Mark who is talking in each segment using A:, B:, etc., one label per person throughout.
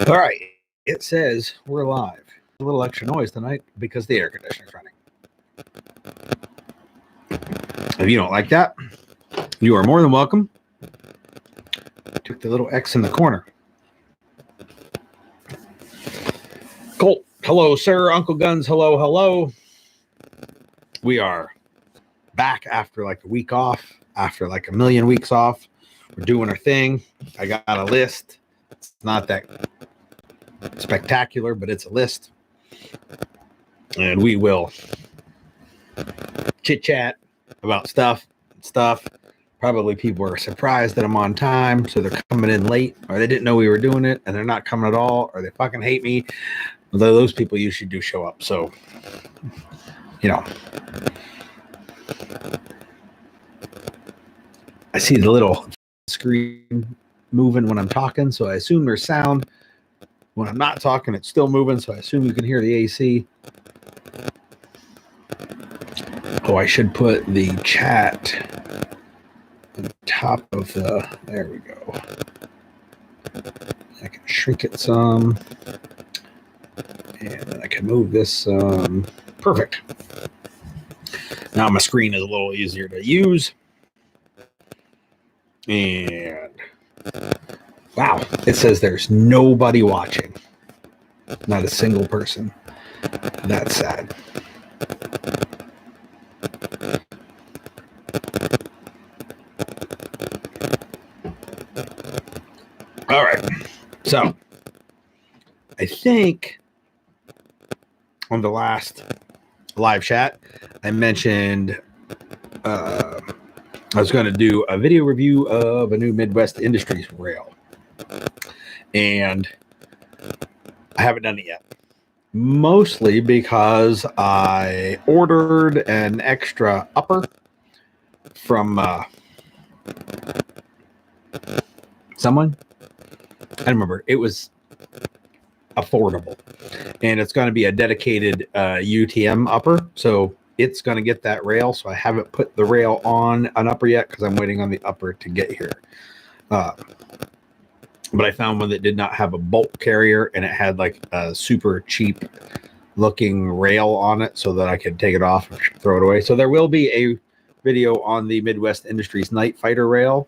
A: All right. It says we're live. A little extra noise tonight because the air conditioner's running. If you don't like that, you are more than welcome. Took the little X in the corner. Colt, hello, sir. Uncle Guns, hello, hello. We are back after like a week off, after like a million weeks off. We're doing our thing. I got a list. It's not that spectacular, but it's a list. And we will chit-chat about stuff. Probably people are surprised that I'm on time, so they're coming in late, or they didn't know we were doing it, and they're not coming at all, or they fucking hate me. Although those people usually do show up, so, you know. I see the little screen moving when I'm talking, so I assume there's sound. When I'm not talking, it's still moving, so I assume you can hear the AC. Oh, I should put the chat on top of the... There we go. I can shrink it some. And then I can move this. Perfect. Now my screen is a little easier to use. And wow, it says there's nobody watching. Not a single person. That's sad. All right. So I think on the last live chat, I mentioned I was going to do a video review of a new Midwest Industries rail. And I haven't done it yet. Mostly because I ordered an extra upper from someone. I don't remember. It was affordable. And it's going to be a dedicated UTM upper. So it's going to get that rail. So I haven't put the rail on an upper yet because I'm waiting on the upper to get here. But I found one that did not have a bolt carrier, and it had like a super cheap looking rail on it so that I could take it off and throw it away. So there will be a video on the Midwest Industries Night Fighter rail.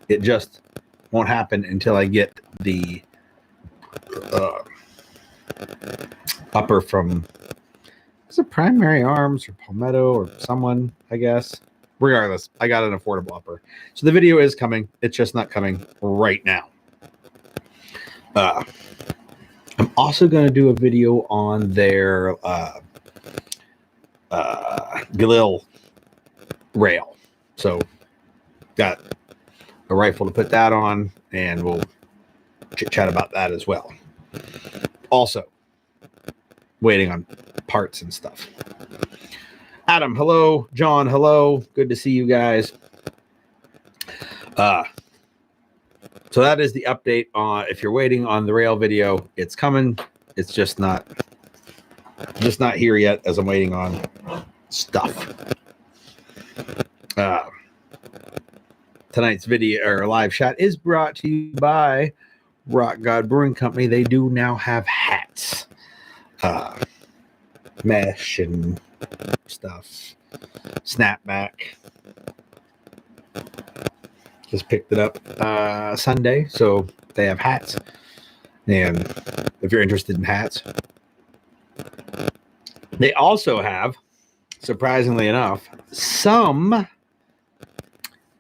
A: It just won't happen until I get the upper from, is it Primary Arms or Palmetto or someone, I guess. Regardless, I got an affordable upper. So the video is coming. It's just not coming right now. I'm also going to do a video on their Galil rail. So got a rifle to put that on, and we'll chit-chat about that as well. Also, waiting on parts and stuff. Adam, hello. John, hello. Good to see you guys. So that is the update on, if you're waiting on the rail video, it's coming. It's just not here yet as I'm waiting on stuff. Tonight's video or live chat is brought to you by Rock God Brewing Company. They do now have hats, mesh and stuff, snapback. Just picked it up Sunday, so they have hats. And if you're interested in hats, they also have, surprisingly enough, some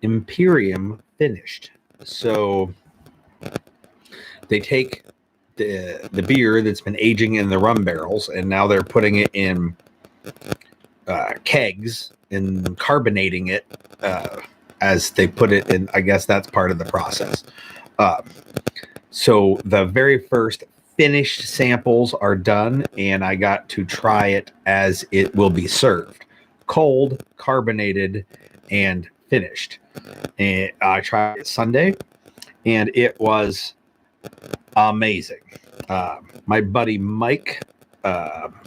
A: Imperium finished. So they take the beer that's been aging in the rum barrels, and now they're putting it in kegs and carbonating it as they put it in. I guess that's part of the process. So the very first finished samples are done, and I got to try it as it will be served. Cold, carbonated, and finished. And I tried it Sunday, and it was amazing. My buddy Mike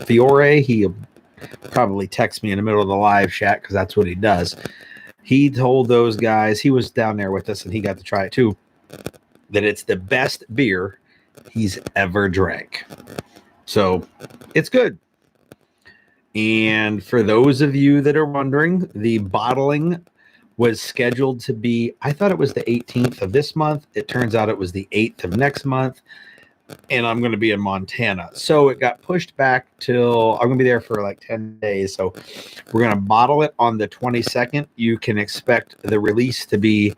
A: Fiore, he'll probably text me in the middle of the live chat because that's what he does. He told those guys, he was down there with us and he got to try it too, that it's the best beer he's ever drank. So it's good. And for those of you that are wondering, the bottling was scheduled to be, I thought it was the 18th of this month. It turns out it was the 8th of next month. And I'm going to be in Montana. So it got pushed back till I'm going to be there for like 10 days. So we're going to bottle it on the 22nd. You can expect the release to be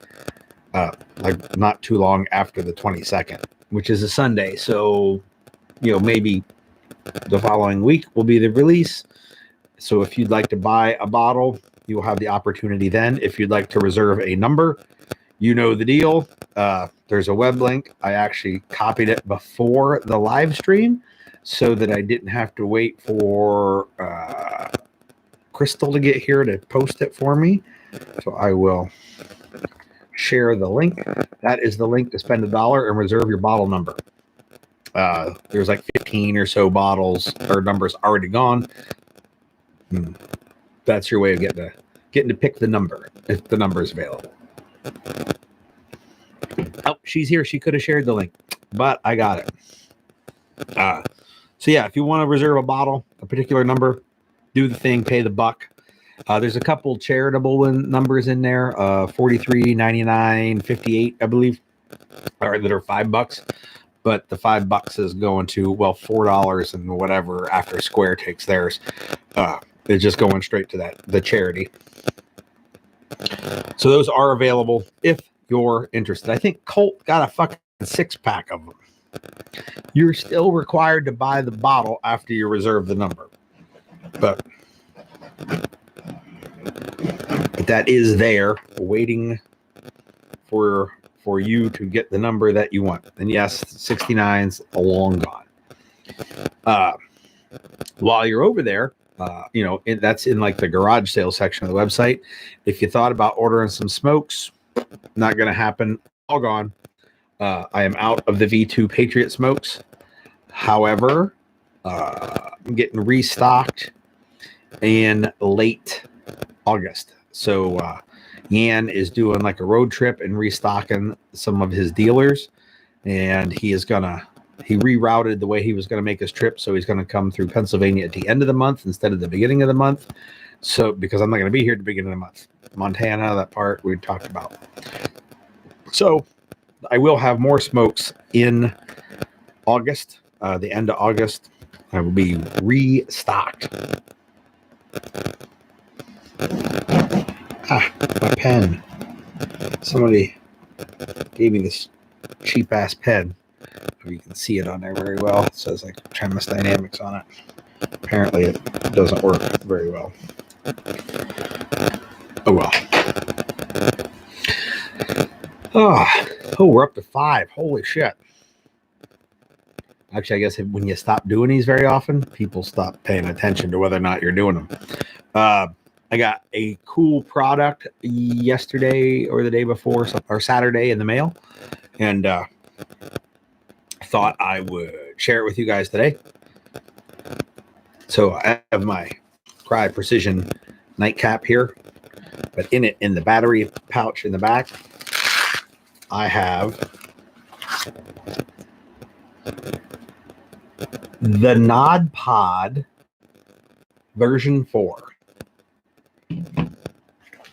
A: like not too long after the 22nd, which is a Sunday. So, maybe the following week will be the release. So if you'd like to buy a bottle, you will have the opportunity then. If you'd like to reserve a number, you know the deal. There's a web link. I actually copied it before the live stream so that I didn't have to wait for Crystal to get here to post it for me. So I will share the link. That is the link to spend $1 and reserve your bottle number. There's like 15 or so bottles or numbers already gone. That's your way of getting to pick the number if the number is available. Oh, she's here. She could have shared the link, but I got it. So yeah, if you want to reserve a bottle, a particular number, do the thing, pay the buck. There's a couple charitable numbers in there, 43, 99, 58, I believe, or that are $5. But the $5 is going to, $4 and whatever after Square takes theirs. It's just going straight to the charity. So those are available if you're interested. I think Colt got a fucking 6-pack of them. You're still required to buy the bottle after you reserve the number. But that is there waiting for you to get the number that you want. And yes, 69's a long gone. While you're over there, that's in like the garage sale section of the website. If you thought about ordering some smokes, not going to happen. All gone. I am out of the V2 Patriot smokes. However, I'm getting restocked in late August. So Yan is doing like a road trip and restocking some of his dealers. And he rerouted the way he was going to make his trip. So he's going to come through Pennsylvania at the end of the month instead of the beginning of the month. So because I'm not going to be here at the beginning of the month. Montana, that part we talked about. So I will have more smokes in August. The end of August, I will be restocked. My pen. Somebody gave me this cheap ass pen. You can see it on there very well. It says like Tremis Dynamics on it. Apparently it doesn't work very well. Oh well. Oh, we're up to 5. Holy shit. Actually, I guess when you stop doing these very often, people stop paying attention to whether or not you're doing them. I got a cool product yesterday or the day before, or Saturday in the mail. And thought I would share it with you guys today. So I have my Cry Precision nightcap here, but in the battery pouch in the back, I have the Nod Pod version 4.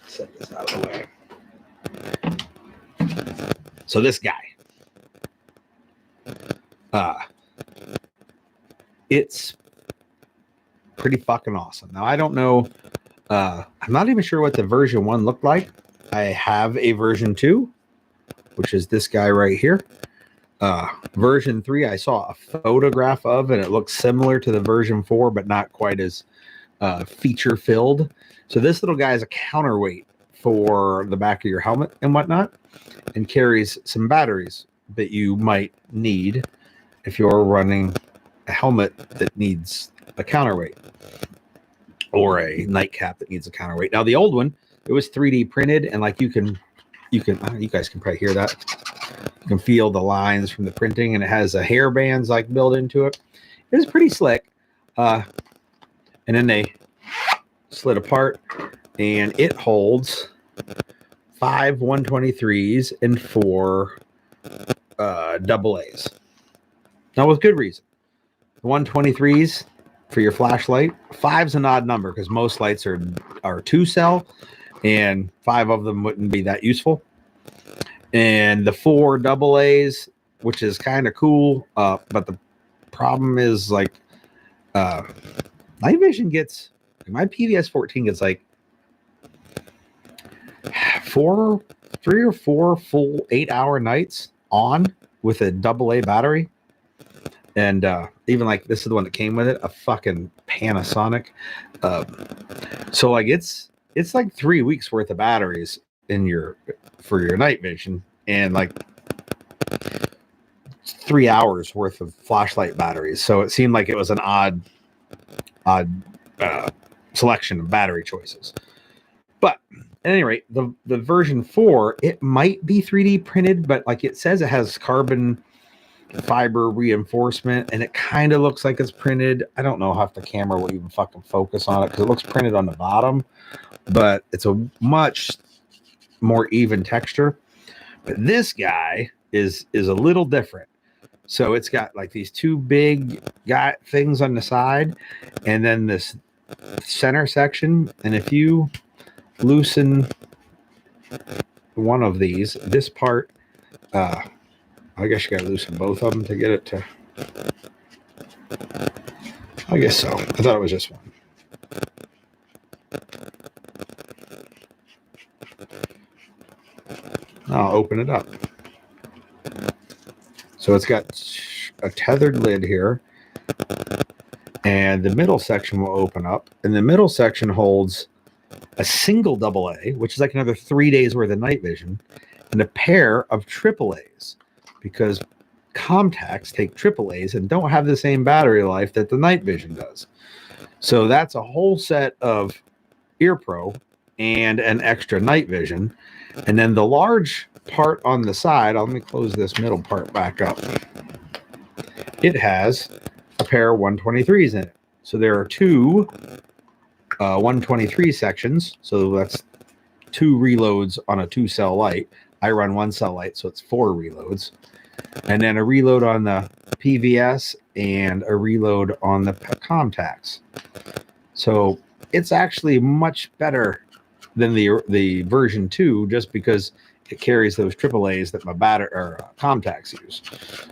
A: Set this out of the way. So this guy, it's pretty fucking awesome. Now I don't know. I'm not even sure what the version 1 looked like. I have a version 2, which is this guy right here. Version 3, I saw a photograph of, and it looks similar to the version 4, but not quite as feature filled. So this little guy is a counterweight for the back of your helmet and whatnot, and carries some batteries that you might need if you're running a helmet that needs a counterweight or a nightcap that needs a counterweight. Now the old one, it was 3D printed, and like you guys can probably hear that. You can feel the lines from the printing, and it has a hair bands like built into it. It's pretty slick. And then they slid apart, and it holds 5 123s and 4 double A's. Now, with good reason. The 123s for your flashlight, 5's an odd number because most lights are 2-cell, and 5 of them wouldn't be that useful. And the 4 AA's, which is kind of cool, but the problem is like night vision gets, my PVS 14 gets like 3 or 4 full 8-hour nights on with a AA battery. And even like this is the one that came with it, a fucking Panasonic. So like it's like 3 weeks worth of batteries for your night vision, and like 3 hours worth of flashlight batteries. So it seemed like it was an odd selection of battery choices. But at any rate, the version 4, it might be 3D printed, but like it says it has carbon fiber reinforcement, and it kind of looks like it's printed. I don't know if the camera will even fucking focus on it because it looks printed on the bottom, but it's a much more even texture. But this guy is a little different. So it's got like these 2 big things on the side, and then this center section. And if you loosen one of these, this part, I guess you gotta loosen both of them to get it to, I guess so. I thought it was just one. I'll open it up. So it's got a tethered lid here, and the middle section will open up, and the middle section holds a single AA, which is like another 3 days worth of night vision, and a pair of AAAs, because contacts take AAAs and don't have the same battery life that the night vision does. So that's a whole set of ear pro and an extra night vision. And then the large part on the side, let me close this middle part back up. It has a pair of 123s in it. So there are 2 123 sections. So that's 2 reloads on a 2-cell light. I run 1-cell light, so it's 4 reloads. And then a reload on the PVS and a reload on the contacts. So it's actually much better than the version 2, just because it carries those AAAs that my contacts use.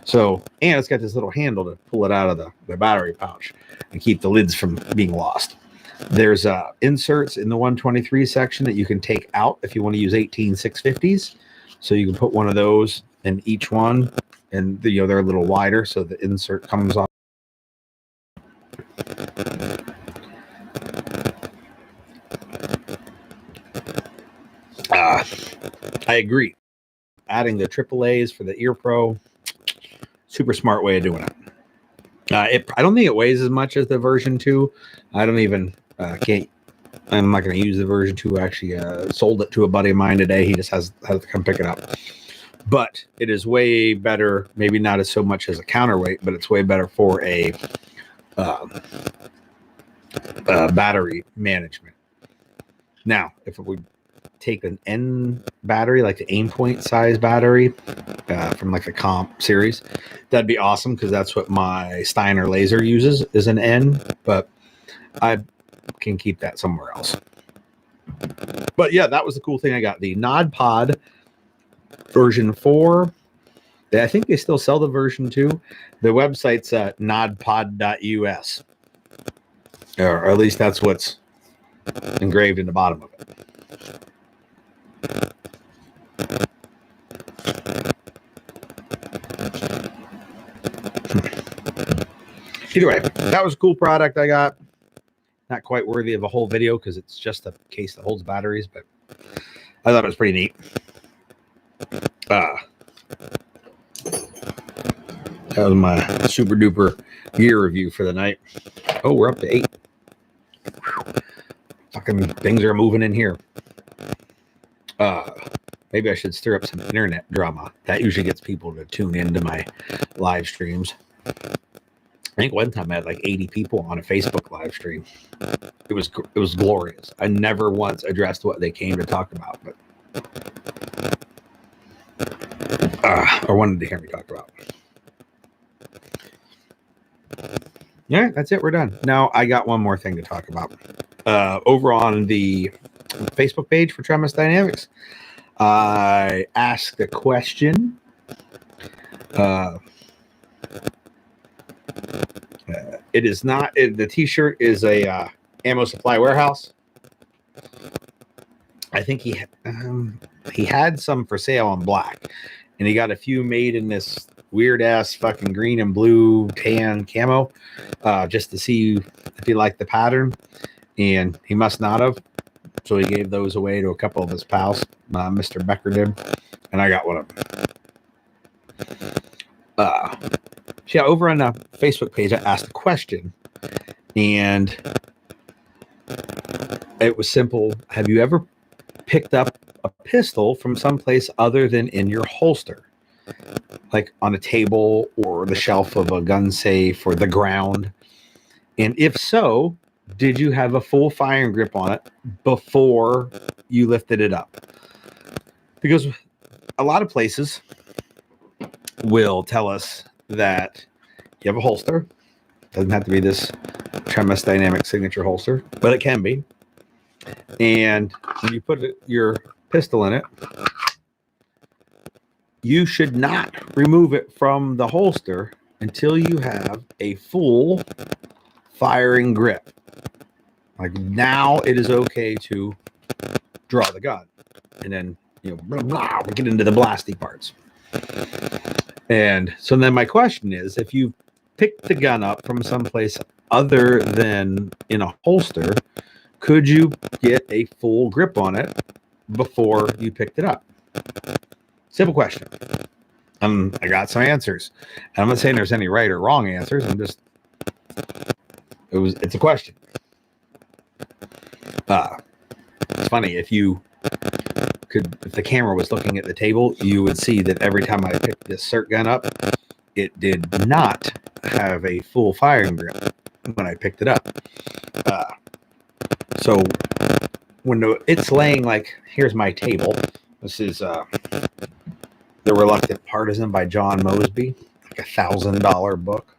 A: So, and it's got this little handle to pull it out of the battery pouch and keep the lids from being lost. There's inserts in the 123 section that you can take out if you want to use 18650s. So you can put one of those in each one, and they're a little wider, so the insert comes off. I agree. Adding the AAAs for the ear pro, super smart way of doing it. I don't think it weighs as much as the version 2. I don't even I'm not going to use the version 2. I actually sold it to a buddy of mine today. He just has to come pick it up. But it is way better, maybe not as so much as a counterweight, but it's way better for a battery management. Now, if we take an N battery, like the Aimpoint size battery from like the Comp series, that'd be awesome, because that's what my Steiner laser uses, is an N, but I can keep that somewhere else. But yeah, that was the cool thing I got. The Nod Pod version 4. I think they still sell the version 2. The website's nodpod.us. Or at least that's what's engraved in the bottom of it. Either way, that was a cool product I got. Not quite worthy of a whole video because it's just a case that holds batteries, but I thought it was pretty neat. That was my super duper gear review for the night. Oh, we're up to 8. Whew. Fucking things are moving in here. Maybe I should stir up some internet drama. That usually gets people to tune into my live streams. I think one time I had like 80 people on a Facebook live stream. It was glorious. I never once addressed what they came to talk about, but or wanted to hear me talk about. Yeah, that's it. We're done. Now I got one more thing to talk about. Over on the Facebook page for Tremis Dynamics, I asked a question. It is not. The T-shirt is a ammo supply warehouse. I think he had some for sale on black, and he got a few made in this weird ass fucking green and blue tan camo, just to see if he liked the pattern. And he must not have, so he gave those away to a couple of his pals. Mr. Becker did, and I got one of them. Yeah, over on the Facebook page, I asked a question, and it was simple. Have you ever picked up a pistol from someplace other than in your holster, like on a table or the shelf of a gun safe or the ground? And if so, did you have a full firing grip on it before you lifted it up? Because a lot of places will tell us that you have a holster. Doesn't have to be this Tremis Dynamic signature holster, but it can be. And when you put your pistol in it, you should not remove it from the holster until you have a full firing grip. Like, now it is okay to draw the gun, and then blah, blah, we get into the blasty parts. And so then my question is, if you picked the gun up from someplace other than in a holster, could you get a full grip on it before you picked it up? Simple question. I got some answers. And I'm not saying there's any right or wrong answers. It's a question. It's funny, if the camera was looking at the table, you would see that every time I picked this SIRT gun up, it did not have a full firing grip when I picked it up. So when it's laying, like, here's my table. This is The Reluctant Partisan by John Mosby, like $1,000 book.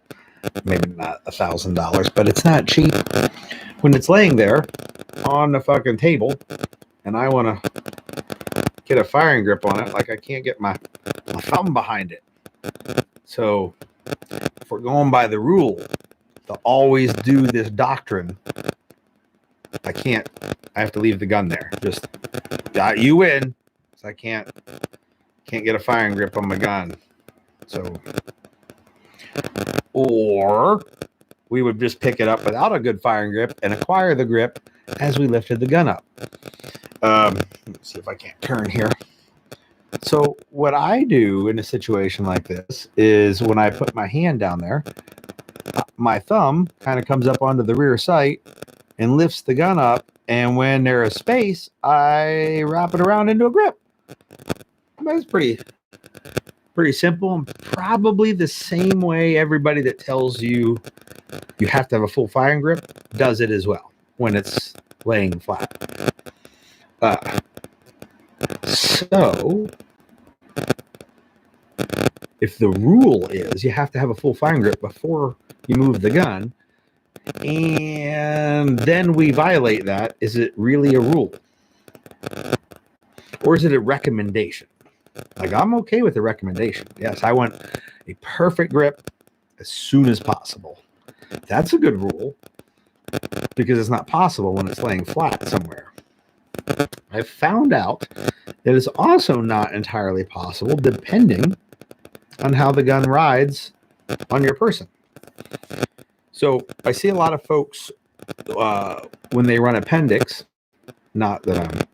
A: Maybe not $1,000, but it's not cheap. When it's laying there on the fucking table and I want to get a firing grip on it, like, I can't get my thumb behind it. So if we're going by the rule to always do this doctrine, I have to leave the gun there. Just you win. So I can't get a firing grip on my gun. So, or we would just pick it up without a good firing grip and acquire the grip as we lifted the gun up. Let's see if I can't turn here. So what I do in a situation like this is, when I put my hand down there, my thumb kind of comes up onto the rear sight and lifts the gun up. And when there is space, I wrap it around into a grip. That's pretty simple, and probably the same way everybody that tells you you have to have a full firing grip does it as well when it's laying flat. So if the rule is you have to have a full firing grip before you move the gun, and then we violate that, is it really a rule? Or is it a recommendation? Like, I'm okay with the recommendation. Yes, I want a perfect grip as soon as possible. That's a good rule, because it's not possible when it's laying flat somewhere. I've found out that it's also not entirely possible, depending on how the gun rides on your person. So I see a lot of folks when they run appendix, not that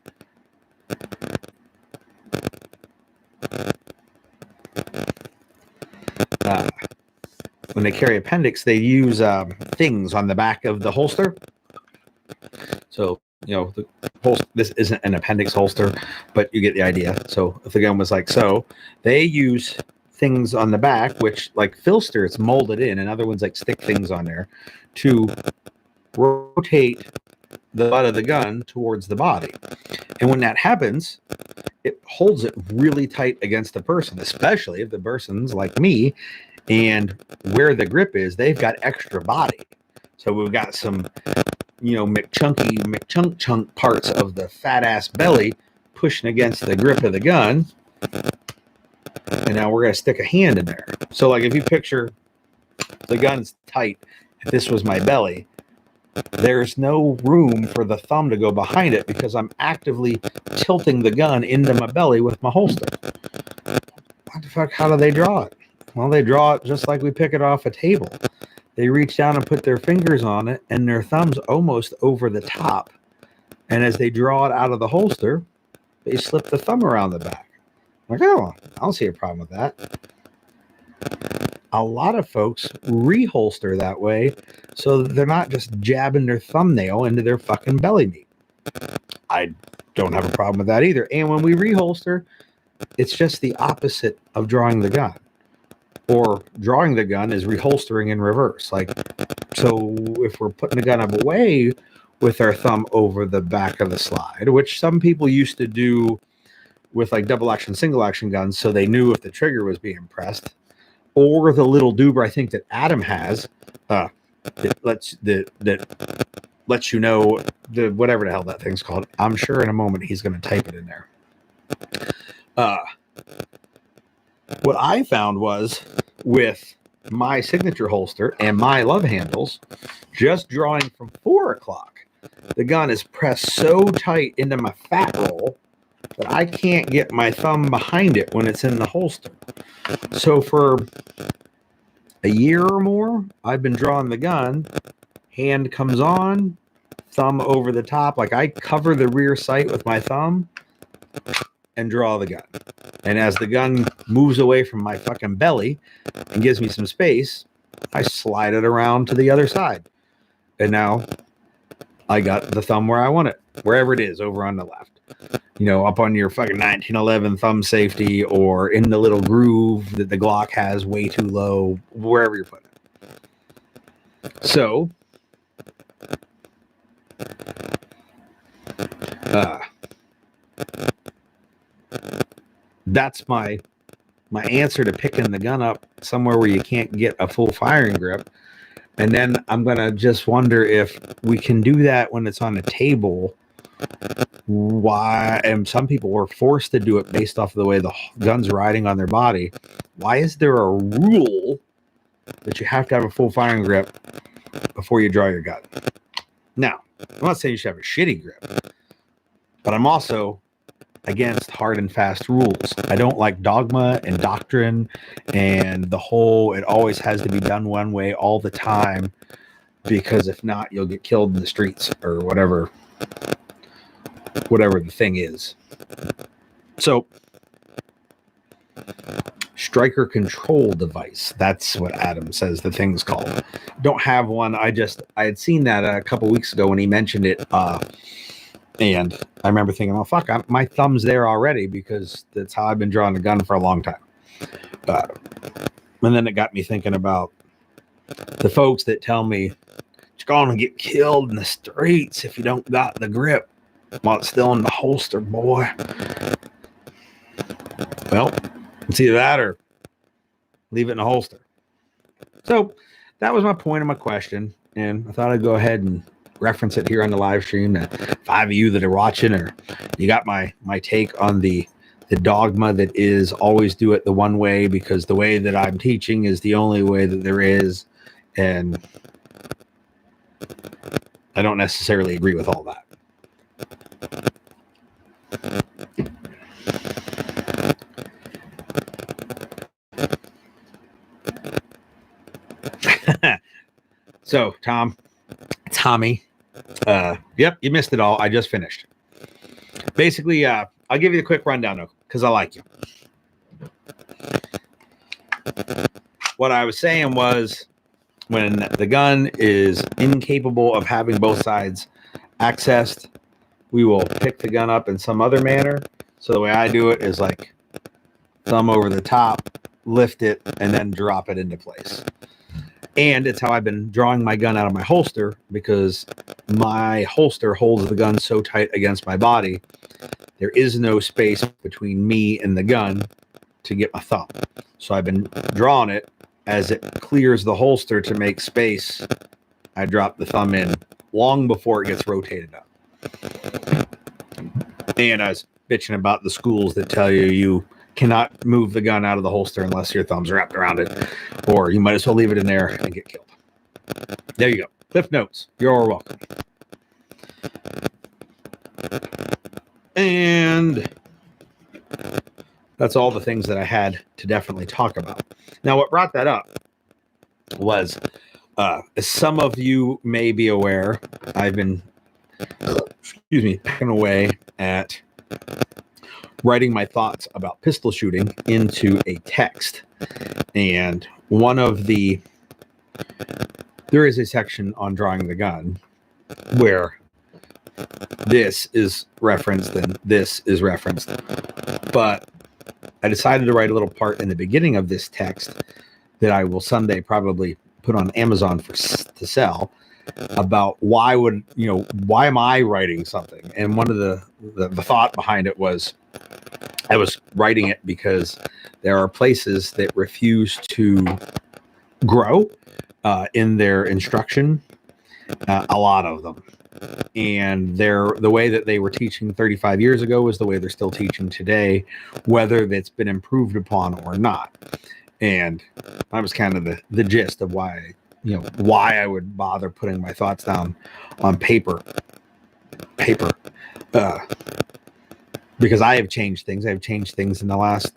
A: when they carry appendix, they use things on the back of the holster. So, this isn't an appendix holster, but you get the idea. So if the gun was like so, they use things on the back, which, like Filster, it's molded in, and other ones like stick things on there to rotate the butt of the gun towards the body. And when that happens, it holds it really tight against the person, especially if the person's like me And where the grip is, they've got extra body. So we've got some, McChunk parts of the fat ass belly pushing against the grip of the gun. And now we're going to stick a hand in there. So like if you picture the gun's tight, if this was my belly, there's no room for the thumb to go behind it because I'm actively tilting the gun into my belly with my holster. What the fuck? How do they draw it? Well, they draw it just like we pick it off a table. They reach down and put their fingers on it and their thumbs almost over the top. And as they draw it out of the holster, they slip the thumb around the back. I'm like, oh, I don't see a problem with that. A lot of folks reholster that way so that they're not just jabbing their thumbnail into their fucking belly meat. I don't have a problem with that either. And when we reholster, it's just the opposite of drawing the gun. Or drawing the gun is reholstering in reverse. Like, so if we're putting the gun up away with our thumb over the back of the slide, which some people used to do with like double action, single action guns, so they knew if the trigger was being pressed, or the little doober I think that Adam has that lets you know the whatever the hell that thing's called. I'm sure in a moment he's going to type it in there. What I found was with my signature holster and my love handles, just drawing from 4 o'clock, the gun is pressed so tight into my fat roll that I can't get my thumb behind it when it's in the holster. So for a year or more, I've been drawing the gun, hand comes on, thumb over the top, like I cover the rear sight with my thumb and draw the gun. And as the gun moves away from my fucking belly and gives me some space, I slide it around to the other side. And now I got the thumb where I want it, wherever it is, over on the left. Up on your fucking 1911 thumb safety or in the little groove that the Glock has way too low, wherever you're putting it. So, that's my answer to picking the gun up somewhere where you can't get a full firing grip. And then I'm going to just wonder if we can do that when it's on a table. Why? And some people were forced to do it based off of the way the gun's riding on their body. Why is there a rule that you have to have a full firing grip before you draw your gun? Now, I'm not saying you should have a shitty grip, but I'm also against hard and fast rules. I don't like dogma and doctrine and the whole it always has to be done one way all the time, because if not, you'll get killed in the streets or whatever the thing is. So, striker control device, that's what Adam says the thing's called. Don't have one. I had seen that a couple weeks ago when he mentioned it, and I remember thinking, oh fuck, my thumb's there already, because that's how I've been drawing a gun for a long time. And then it got me thinking about the folks that tell me you're going to get killed in the streets if you don't got the grip while it's still in the holster, boy. Well, it's either that or leave it in the holster. So that was my point of my question, and I thought I'd go ahead and reference it here on the live stream. 5 of you that are watching, or you got my take on the dogma that is always do it the one way, because the way that I'm teaching is the only way that there is, and I don't necessarily agree with all that. So, Tommy, yep, you missed it all. I just finished. Basically, I'll give you the quick rundown though, because I like you. What I was saying was, when the gun is incapable of having both sides accessed, we will pick the gun up in some other manner. So the way I do it is like thumb over the top, lift it, and then drop it into place. And it's how I've been drawing my gun out of my holster, because my holster holds the gun so tight against my body, there is no space between me and the gun to get my thumb. So I've been drawing it as it clears the holster to make space, I drop the thumb in long before it gets rotated up. And I was bitching about the schools that tell you cannot move the gun out of the holster unless your thumb's wrapped around it, or you might as well leave it in there and get killed. There you go. Cliff notes. You're welcome. And that's all the things that I had to definitely talk about. Now, what brought that up was, as some of you may be aware, I've been, picking away at writing my thoughts about pistol shooting into a text. And there is a section on drawing the gun where this is referenced and this is referenced. But I decided to write a little part in the beginning of this text that I will someday probably put on Amazon to sell, about why am I writing something? And one of the thought behind it was, I was writing it because there are places that refuse to grow in their instruction, a lot of them. And the way that they were teaching 35 years ago is the way they're still teaching today, whether that's been improved upon or not. And that was kind of the gist of why I would bother putting my thoughts down on paper, because I have changed things. I've changed things in the last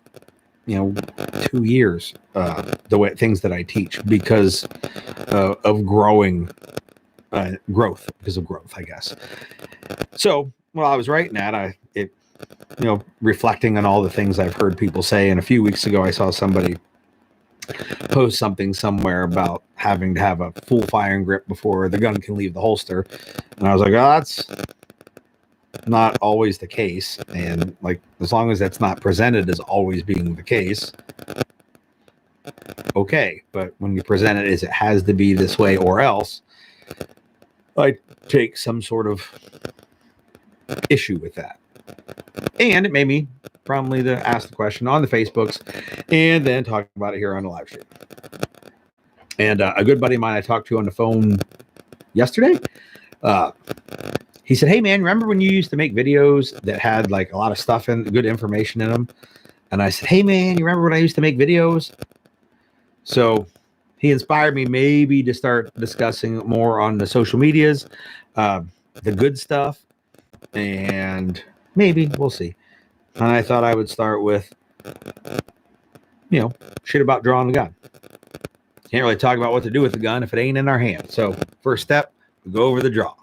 A: 2 years, the way things that I teach, because of growth, because of growth, I guess. So while I was writing that, reflecting on all the things I've heard people say. And a few weeks ago, I saw somebody post something somewhere about having to have a full firing grip before the gun can leave the holster. And I was like, oh, that's not always the case. And as long as that's not presented as always being the case, okay. But when you present it as it has to be this way or else, I take some sort of issue with that. And it made me probably to ask the question on the Facebooks and then talk about it here on the live stream. And a good buddy of mine I talked to on the phone yesterday, he said, hey man, remember when you used to make videos that had a lot of stuff and good information in them? And I said, hey man, you remember when I used to make videos? So he inspired me maybe to start discussing more on the social medias, the good stuff, and maybe we'll see. And I thought I would start with, shit about drawing the gun. Can't really talk about what to do with the gun if it ain't in our hand. So first step, we go over the draw.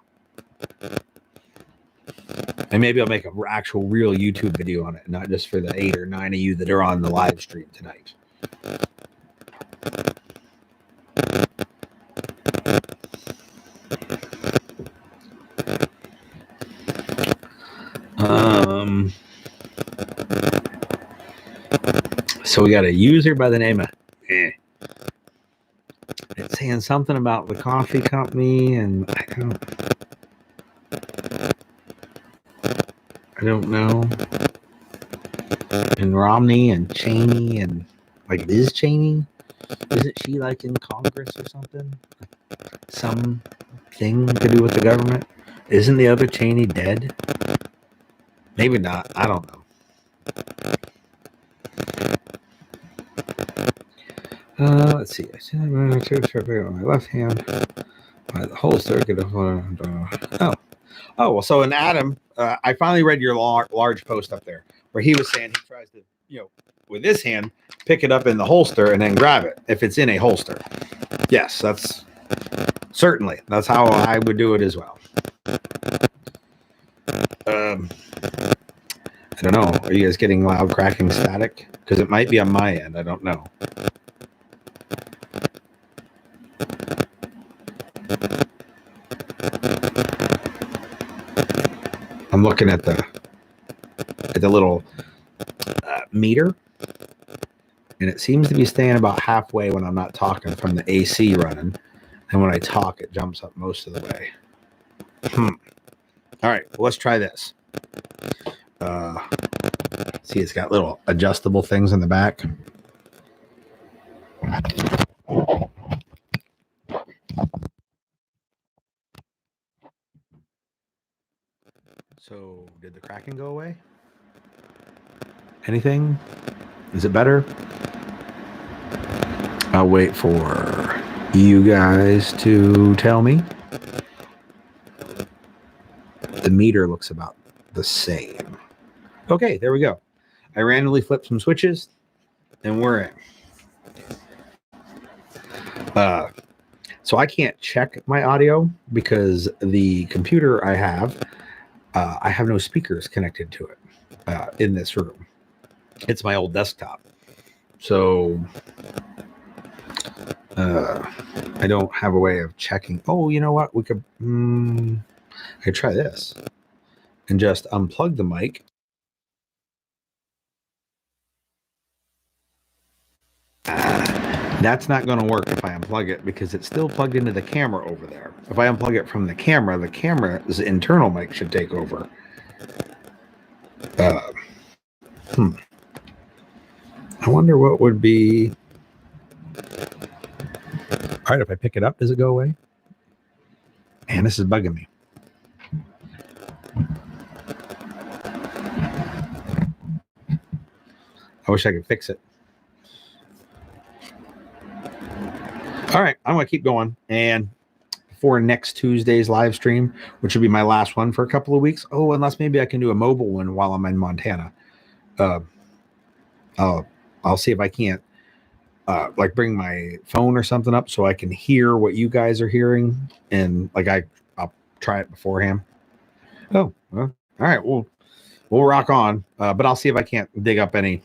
A: And maybe I'll make an actual real YouTube video on it, not just for the 8 or 9 of you that are on the live stream tonight. So we got a user by the name of it's saying something about the coffee company, and I don't know. And Romney and Cheney and Liz Cheney, isn't she in Congress or something? Something to do with the government? Isn't the other Cheney dead? Maybe not. I don't know. Let's see. I'm going to on my left hand. By the holster. Well, so in Adam, I finally read your large post up there where he was saying he tries to, with this hand, pick it up in the holster and then grab it if it's in a holster. Yes, that's how I would do it as well. I don't know. Are you guys getting loud cracking static? Because it might be on my end. I don't know. I'm looking at the little meter, and it seems to be staying about halfway when I'm not talking from the AC running, and when I talk, it jumps up most of the way. All right, well, let's try this. See, it's got little adjustable things in the back. So, did the cracking go away? Anything? Is it better? I'll wait for you guys to tell me. The meter looks about the same. Okay, there we go. I randomly flipped some switches, and we're in. So I can't check my audio because the computer I have no speakers connected to it in this room. It's my old desktop. So I don't have a way of checking. Oh, you know what? We could I could try this and just unplug the mic. That's not going to work if I unplug it because it's still plugged into the camera over there. If I unplug it from the camera's internal mic should take over. I wonder what would be... All right, if I pick it up, does it go away? Man, this is bugging me. I wish I could fix it. All right, I'm going to keep going. And for next Tuesday's live stream, which will be my last one for a couple of weeks. Oh, unless maybe I can do a mobile one while I'm in Montana. I'll see if I can't like bring my phone or something up so I can hear what you guys are hearing. And like I'll try it beforehand. Oh, well, all right. We'll rock on. But I'll see if I can't dig up any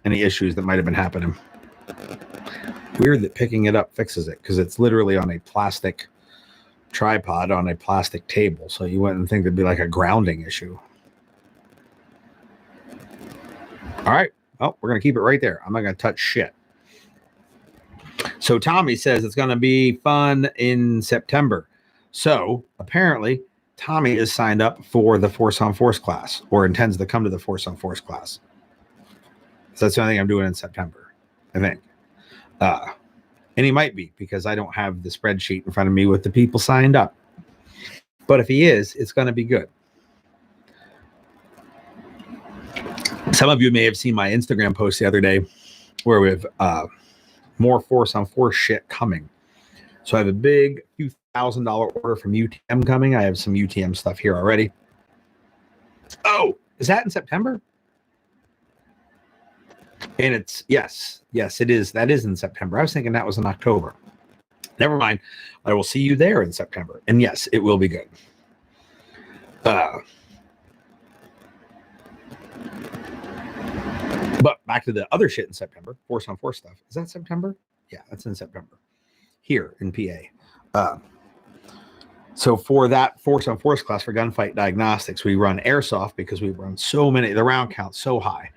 A: issues that might have been happening. Weird that picking it up fixes it because it's literally on a plastic tripod on a plastic table. So you wouldn't think there'd be like a grounding issue. All right. Oh, we're going to keep it right there. I'm not going to touch shit. So Tommy says it's going to be fun in September. So apparently Tommy is signed up for the Force on Force class or intends to come to the Force on Force class. So that's the only thing I'm doing in September, I think. And he might be because I don't have the spreadsheet in front of me with the people signed up. But if he is, it's going to be good. Some of you may have seen my Instagram post the other day where we have more Force on Force shit coming. So I have a big few $1,000 order from UTM coming. I have some UTM stuff here already. Oh, is that in September? And it's, yes, it is. That is in September. I was thinking that was in October. Never mind. I will see you there in September. And yes, it will be good. But back to the other shit in September, Force on Force stuff. Is that September? Yeah, that's in September. Here in PA. So for that Force on Force class for gunfight diagnostics, we run airsoft because we run so many, the round count's so high.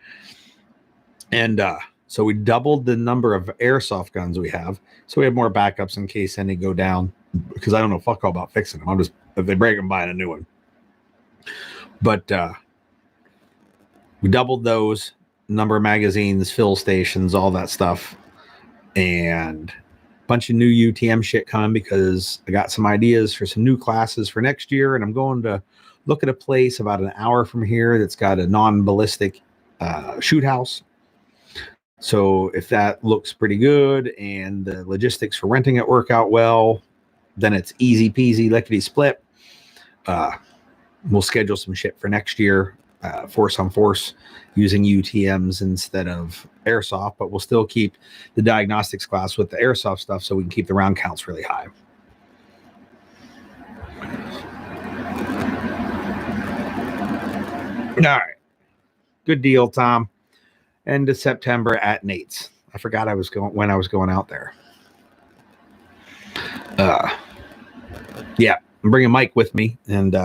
A: And so we doubled the number of airsoft guns we have. So we have more backups in case any go down because I don't know fuck all about fixing them. I'm just, if they break them, buying a new one. But we doubled those, number of magazines, fill stations, all that stuff. And a bunch of new UTM shit coming because I got some ideas for some new classes for next year. And I'm going to look at a place about an hour from here that's got a non-ballistic shoot house. So if that looks pretty good and the logistics for renting it work out well, then it's easy peasy, lickety split. We'll schedule some shit for next year, Force on Force, using UTMs instead of airsoft, but we'll still keep the diagnostics class with the airsoft stuff so we can keep the round counts really high. All right. Good deal, Tom. End of September at Nate's. I forgot when I was going out there. Yeah, I'm bringing Mike with me. And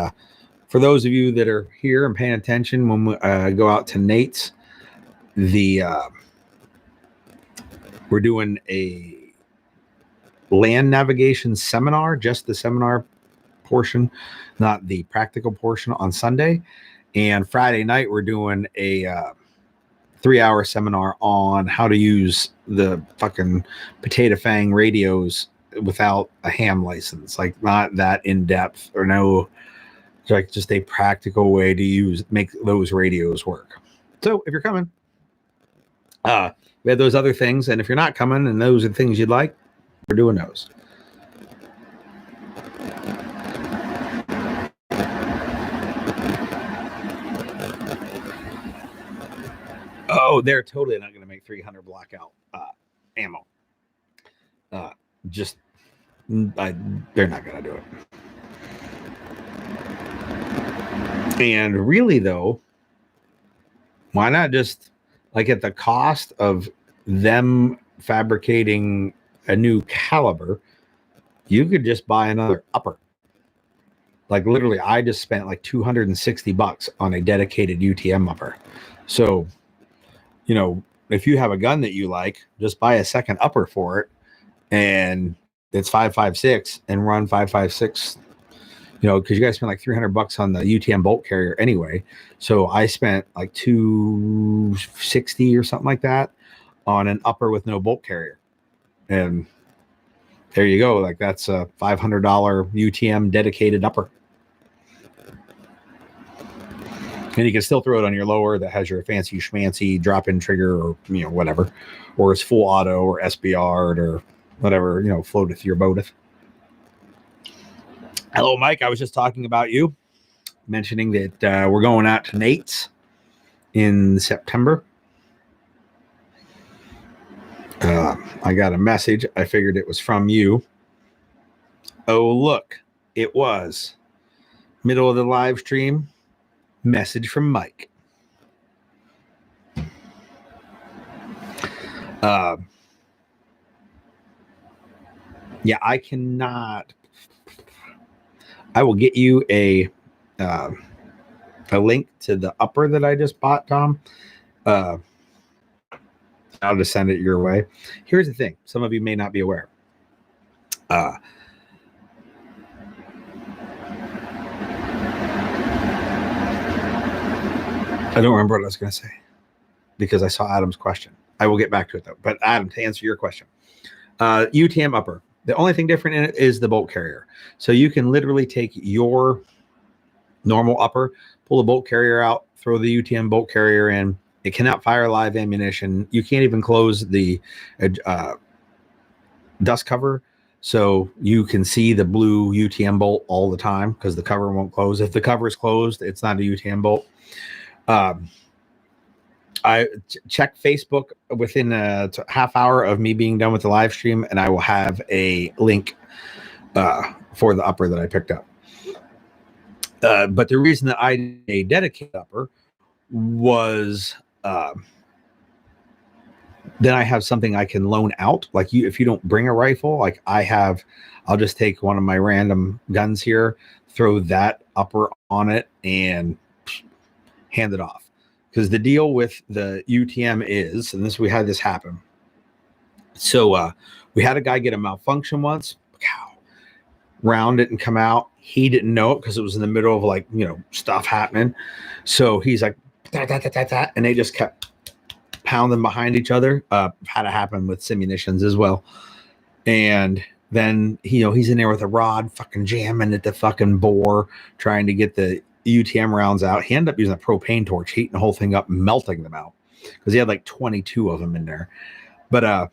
A: for those of you that are here and paying attention, when we go out to Nate's, we're doing a land navigation seminar, just the seminar portion, not the practical portion on Sunday. And Friday night, we're doing a 3-hour seminar on how to use the fucking potato fang radios without a ham license, like not that in depth or no It's like just a practical way to make those radios work. So if you're coming, we have those other things, and if you're not coming and those are the things you'd like, we're doing those. Oh, they're totally not going to make 300 blackout ammo. They're not going to do it. And really, though, why not just like at the cost of them fabricating a new caliber, you could just buy another upper. Like literally, I just spent like $260 on a dedicated UTM upper. So, you know, if you have a gun that you like, just buy a second upper for it, and it's 5.56 and run 5.56. You know, because you guys spent like $300 on the UTM bolt carrier anyway. So I spent like $260 or something like that on an upper with no bolt carrier, and there you go. Like that's a $500 UTM dedicated upper. And you can still throw it on your lower that has your fancy schmancy drop-in trigger, or, you know, whatever, or it's full auto or SBR or whatever, you know, floateth your boateth. Hello, Mike. I was just talking about you, mentioning that we're going out to Nate's in September. I got a message. I figured it was from you. Oh, look, it was middle of the live stream. Message from Mike. Yeah, I cannot. I will get you a link to the upper that I just bought, Tom. I'll just send it your way. Here's the thing. Some of you may not be aware. I don't remember what I was going to say because I saw Adam's question. I will get back to it though. But Adam, to answer your question, UTM upper. The only thing different in it is the bolt carrier. So you can literally take your normal upper, pull the bolt carrier out, throw the UTM bolt carrier in. It cannot fire live ammunition. You can't even close the dust cover. So you can see the blue UTM bolt all the time because the cover won't close. If the cover is closed, it's not a UTM bolt. I check Facebook within a half hour of me being done with the live stream, and I will have a link for the upper that I picked up. But the reason that I did a dedicated upper was then I have something I can loan out. Like you, if you don't bring a rifle, like I'll just take one of my random guns here, throw that upper on it, and hand it off. Because the deal with the UTM is, and we had this happen. So we had a guy get a malfunction once, round it and come out. He didn't know it because it was in the middle of like, you know, stuff happening. So he's like, and they just kept pounding behind each other. Had it happen with simunitions as well. And then, you know, he's in there with a rod fucking jamming at the fucking bore, trying to get the UTM rounds out. He ended up using a propane torch, heating the whole thing up, melting them out because he had like 22 of them in there. But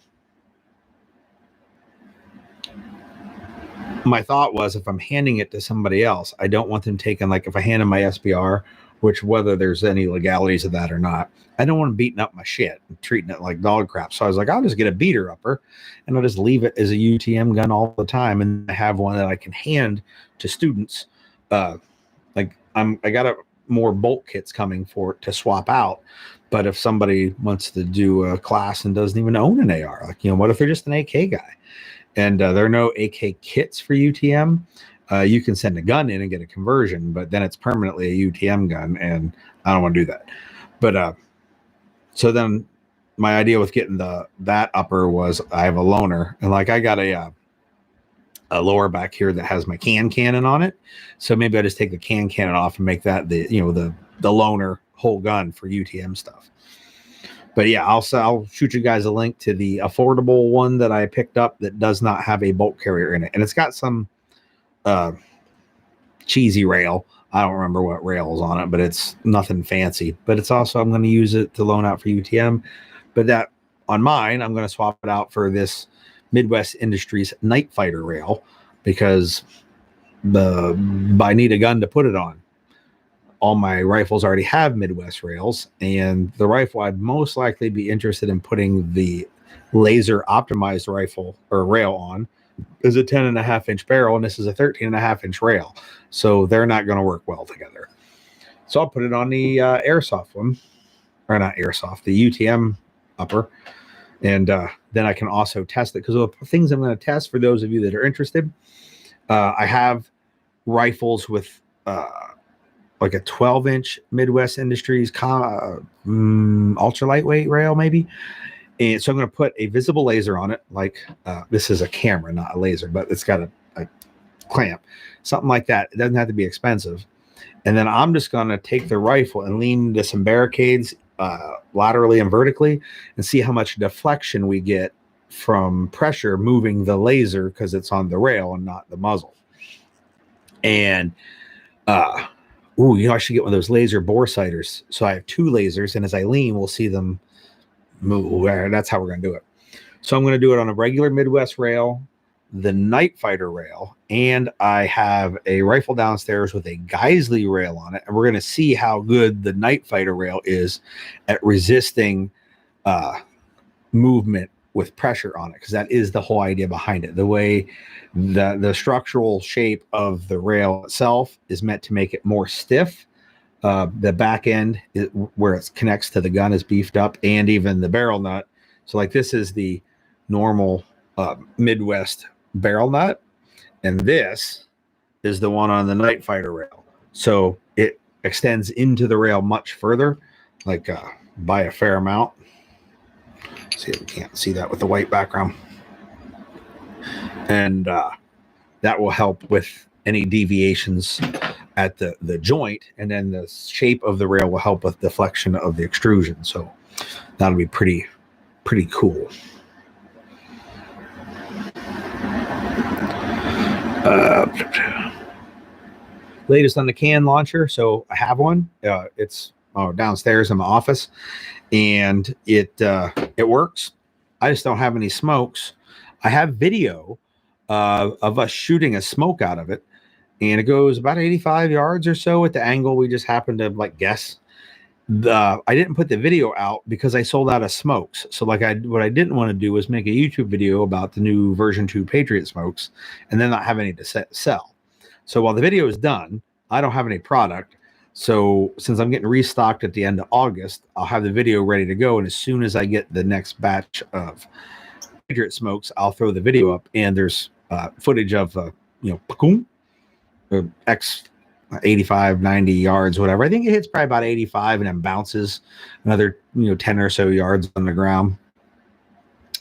A: my thought was, if I'm handing it to somebody else, I don't want them taking, like if I hand them my SBR, which whether there's any legalities of that or not, I don't want them beating up my shit and treating it like dog crap. So I was like, I'll just get a beater upper and I'll just leave it as a UTM gun all the time. And I have one that I can hand to students. I got more bolt kits coming to swap out. But if somebody wants to do a class and doesn't even own an AR, like, you know, what if they're just an AK guy and there are no AK kits for UTM? You can send a gun in and get a conversion, but then it's permanently a UTM gun, and I don't want to do that. But so then my idea with getting that upper was I have a loaner, and like I got a lower back here that has my cannon on it. So maybe I just take the cannon off and make that the loaner whole gun for UTM stuff. But yeah, I'll shoot you guys a link to the affordable one that I picked up that does not have a bolt carrier in it. And it's got some cheesy rail I don't remember what rail is on it, but it's nothing fancy. But it's also, I'm going to use it to loan out for UTM. But that on mine, I'm going to swap it out for this Midwest Industries Night Fighter rail because I need a gun to put it on. All my rifles already have Midwest rails, and the rifle I'd most likely be interested in putting the laser optimized rifle or rail on is a 10.5-inch barrel, and this is a 13.5-inch rail. So they're not going to work well together. So I'll put it on the airsoft one, or not airsoft, the UTM upper. And then I can also test it because of the things I'm going to test for those of you that are interested. I have rifles with like a 12-inch Midwest Industries ultra lightweight rail, maybe. And so I'm going to put a visible laser on it. Like this is a camera, not a laser, but it's got a clamp, something like that. It doesn't have to be expensive. And then I'm just going to take the rifle and lean into some barricades laterally and vertically and see how much deflection we get from pressure moving the laser because it's on the rail and not the muzzle. And I should get one of those laser bore sighters. So I have 2 lasers, and as I lean, we'll see them move. That's how we're going to do it. So I'm going to do it on a regular Midwest rail, the Night Fighter rail, and I have a rifle downstairs with a Geisley rail on it, and we're going to see how good the Night Fighter rail is at resisting movement with pressure on it, because that is the whole idea behind it. The way the structural shape of the rail itself is meant to make it more stiff. The back end where it connects to the gun is beefed up, and even the barrel nut. So like this is the normal Midwest barrel nut, and this is the one on the Night Fighter rail. So it extends into the rail much further, like by a fair amount. See if we can't see that with the white background. And that will help with any deviations at the joint, and then the shape of the rail will help with deflection of the extrusion. So that'll be pretty cool. Latest on the can launcher. So I have one. It's downstairs in my office, and it works. I just don't have any smokes. I have video of us shooting a smoke out of it, and it goes about 85 yards or so at the angle we just happened to like guess. I didn't put the video out because I sold out of smokes. So like what I didn't want to do was make a YouTube video about the new version 2 Patriot smokes and then not have any to sell. So while the video is done, I don't have any product. So since I'm getting restocked at the end of August, I'll have the video ready to go. And as soon as I get the next batch of Patriot smokes, I'll throw the video up, and there's footage of X 85, 90 yards, whatever. I think it hits probably about 85 and then bounces another 10 or so yards on the ground.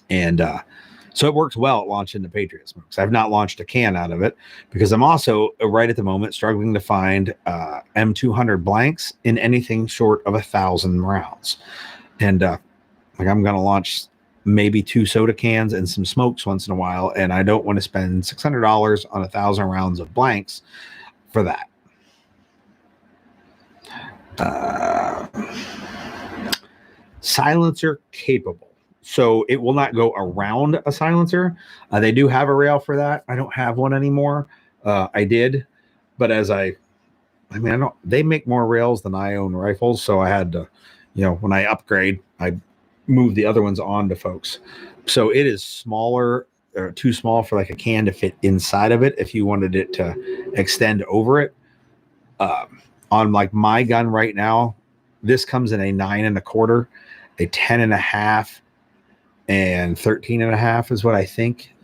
A: And so it works well at launching the Patriot smokes. I've not launched a can out of it because I'm also right at the moment struggling to find M200 blanks in anything short of 1,000 rounds. And I'm going to launch maybe 2 soda cans and some smokes once in a while, and I don't want to spend $600 on 1,000 rounds of blanks for that. Silencer capable. So it will not go around a silencer. They do have a rail for that. I don't have one anymore. I did, but they make more rails than I own rifles. So I had to, when I upgrade, I move the other ones on to folks. So it is smaller, or too small for like a can to fit inside of it. If you wanted it to extend over it, on like my gun right now, this comes in a 9 1/4, a 10 1/2, and 13 1/2 is what I think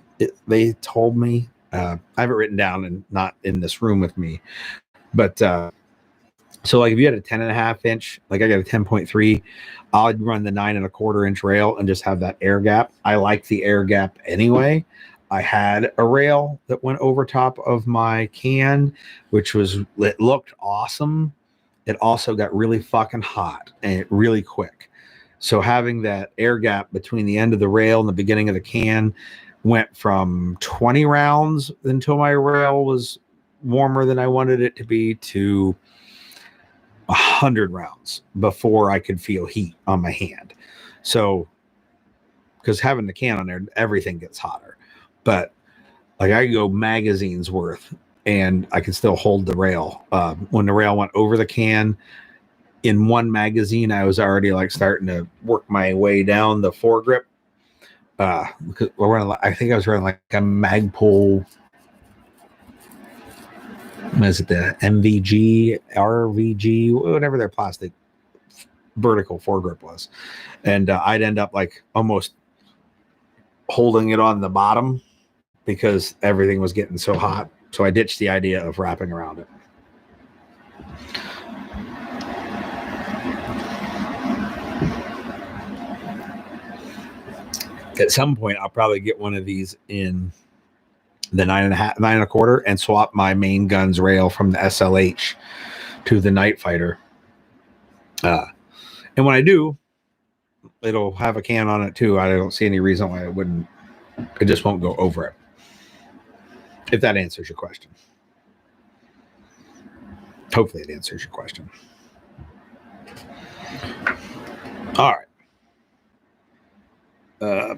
A: they told me. I have it written down and not in this room with me, but so like if you had a 10 1/2 inch, like I got a 10.3, I'd run the 9 1/4 inch rail and just have that air gap. I like the air gap anyway. I had a rail that went over top of my can, it looked awesome. It also got really fucking hot and really quick. So having that air gap between the end of the rail and the beginning of the can went from 20 rounds until my rail was warmer than I wanted it to be to 100 rounds before I could feel heat on my hand. So, because having the can on there, everything gets hotter. But like I go magazines worth, and I can still hold the rail. When the rail went over the can, in one magazine, I was already like starting to work my way down the foregrip. Because I think I was running like a Magpul. What is it, the MVG, RVG, whatever their plastic vertical foregrip was. And I'd end up like almost holding it on the bottom because everything was getting so hot. So I ditched the idea of wrapping around it. At some point, I'll probably get one of these in the 9.5, 9.25, and swap my main gun's rail from the SLH to the Night Fighter. And when I do, it'll have a can on it too. I don't see any reason why it wouldn't. It just won't go over it. If that answers your question. Hopefully it answers your question. All right. I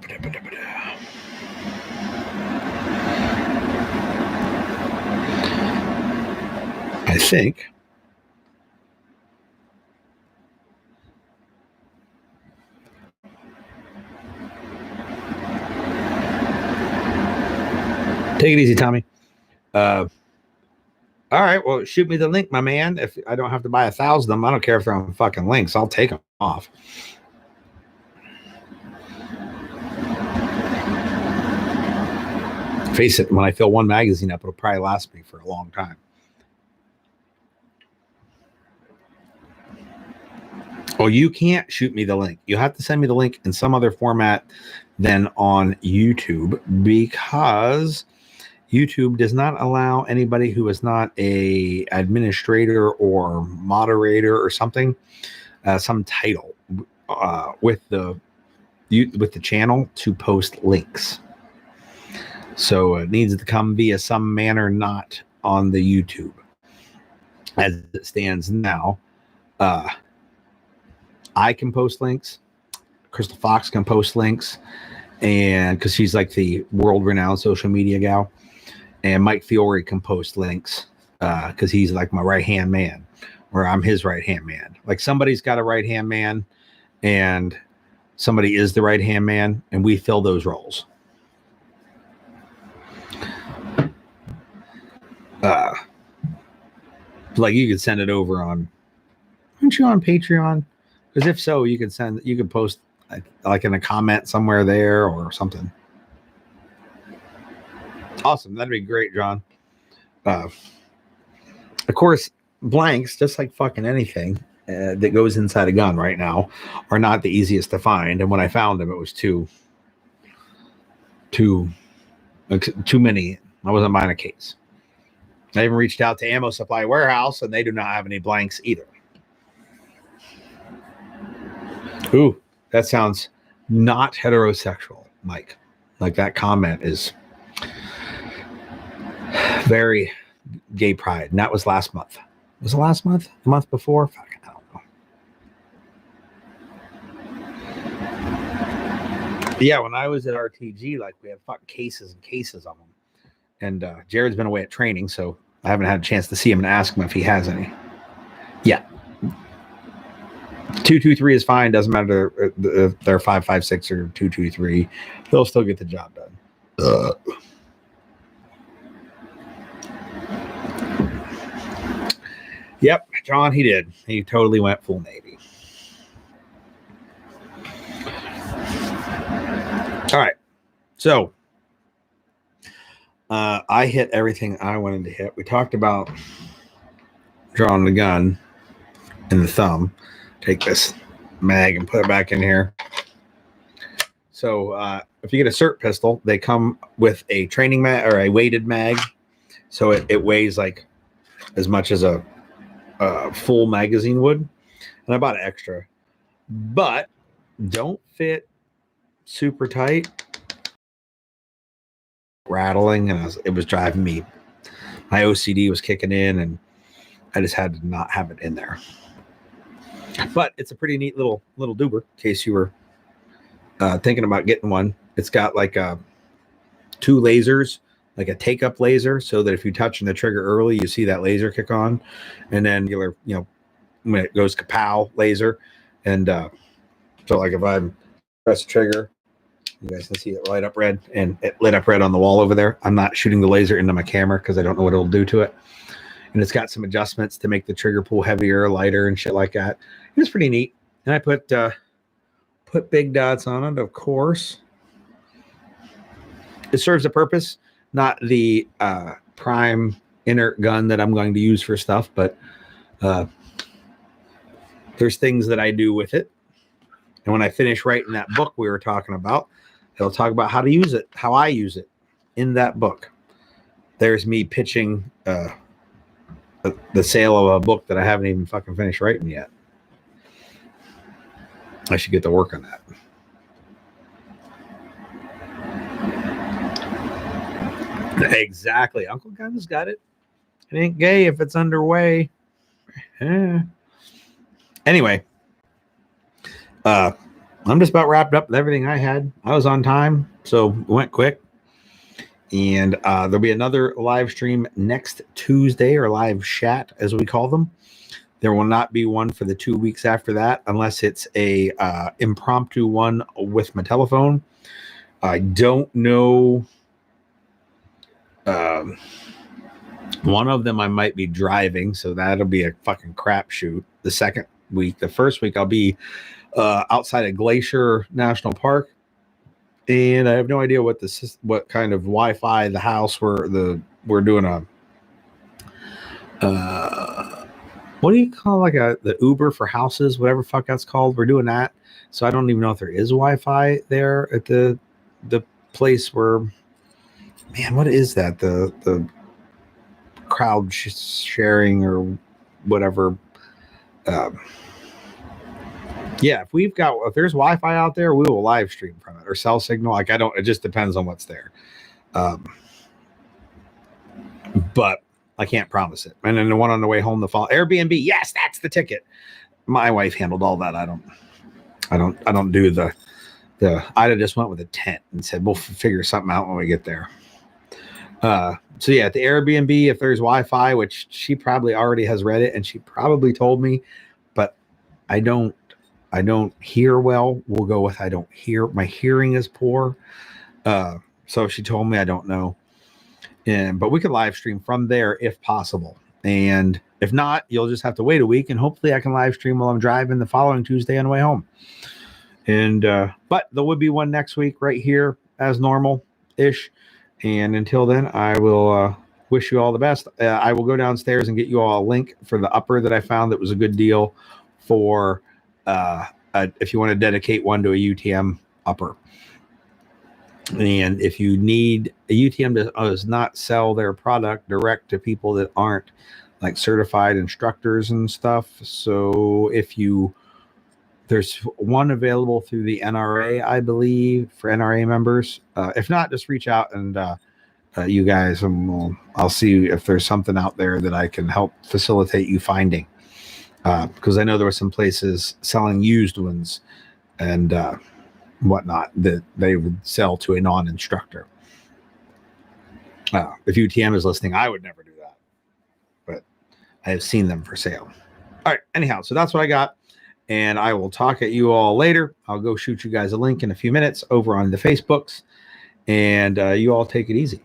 A: think take it easy, Tommy. All right, well, shoot me the link, my man. If I don't have to buy 1,000 of them, I don't care if they're on fucking links. I'll take them off. Face it, when I fill one magazine up, it'll probably last me for a long time. Oh, you can't shoot me the link. You have to send me the link in some other format than on YouTube, because YouTube does not allow anybody who is not a administrator or moderator or something, some title with the channel to post links. So it needs to come via some manner not on the YouTube. As it stands now, I can post links. Crystal Fox can post links, and because she's like the world-renowned social media gal. And Mike Fiore can post links because he's like my right-hand man, or I'm his right-hand man. Like somebody's got a right-hand man, and somebody is the right-hand man, and we fill those roles. Like you could send it over on, aren't you on Patreon? Because if so, you could post like in a comment somewhere there or something. Awesome. That'd be great, John. Of course, blanks, just like fucking anything that goes inside a gun right now, are not the easiest to find. And when I found them, it was too many. I wasn't buying a case. I even reached out to Ammo Supply Warehouse, and they do not have any blanks either. Ooh, that sounds not heterosexual, Mike. Like that comment is very gay pride. And that was last month. Was it last month? The month before? Fuck, I don't know. Yeah, when I was at RTG, like we had fucking cases and cases of them. And Jared's been away at training, so I haven't had a chance to see him and ask him if he has any. Yeah. 223 is fine. Doesn't matter if they're 5.56 or 223. They'll still get the job done. Yep, John, he did. He totally went full Navy. All right. So I hit everything I wanted to hit. We talked about drawing the gun in the thumb. Take this mag and put it back in here. So if you get a cert pistol, they come with a training mag or a weighted mag. So it weighs like as much as a full magazine would. And I bought an extra. But don't fit super tight. Rattling, and it was driving me my OCD was kicking in, and I just had to not have it in there. But it's a pretty neat little doober, in case you were thinking about getting one. It's got like 2 lasers, like a take-up laser, so that if you touch the trigger early, you see that laser kick on, and then when it goes kapow laser, and so like if I press the trigger, you guys can see it light up red, and it lit up red on the wall over there. I'm not shooting the laser into my camera because I don't know what it'll do to it. And it's got some adjustments to make the trigger pull heavier, lighter, and shit like that. It's pretty neat. And I put big dots on it, of course. It serves a purpose, not the prime inert gun that I'm going to use for stuff, but there's things that I do with it. And when I finish writing that book we were talking about, it'll talk about how to use it, how I use it in that book. There's me pitching the sale of a book that I haven't even fucking finished writing yet. I should get to work on that. Exactly. Uncle Gun's got it. It ain't gay if it's underway. Anyway, I'm just about wrapped up with everything I had. I was on time, so it went quick. And there'll be another live stream next Tuesday, or live chat, as we call them. There will not be one for the 2 weeks after that, unless it's a impromptu one with my telephone. I don't know. One of them I might be driving, so that'll be a fucking crapshoot. The second week, the first week, I'll be outside of Glacier National Park, and I have no idea what kind of Wi-Fi the house we're doing a what do you call the Uber for houses, whatever fuck that's called. We're doing that, so I don't even know if there is Wi-Fi there at the place where. Man, what is that? The crowd sharing or whatever. Yeah, if there's Wi-Fi out there, we will live stream from it, or cell signal. It just depends on what's there. But I can't promise it. And then the one on the way home, Airbnb. Yes, that's the ticket. My wife handled all that. I don't do the I just went with a tent and said, we'll figure something out when we get there. So yeah, at the Airbnb, if there's Wi-Fi, which she probably already has read it, and she probably told me, but I don't hear well. We'll go with I don't hear. My hearing is poor. So she told me, I don't know. But we can live stream from there if possible. And if not, you'll just have to wait a week, and hopefully I can live stream while I'm driving the following Tuesday on the way home. And but there will be one next week right here as normal-ish. And until then, I will wish you all the best. I will go downstairs and get you all a link for the upper that I found that was a good deal for if you want to dedicate one to a UTM upper. And if you need a UTM does not sell their product direct to people that aren't like certified instructors and stuff. So there's one available through the NRA, I believe, for NRA members. If not, just reach out and you guys, and I'll see if there's something out there that I can help facilitate you finding. Because I know there were some places selling used ones and whatnot that they would sell to a non-instructor. If UTM is listening, I would never do that. But I have seen them for sale. All right, anyhow, so that's what I got. And I will talk at you all later. I'll go shoot you guys a link in a few minutes over on the Facebooks. And you all take it easy.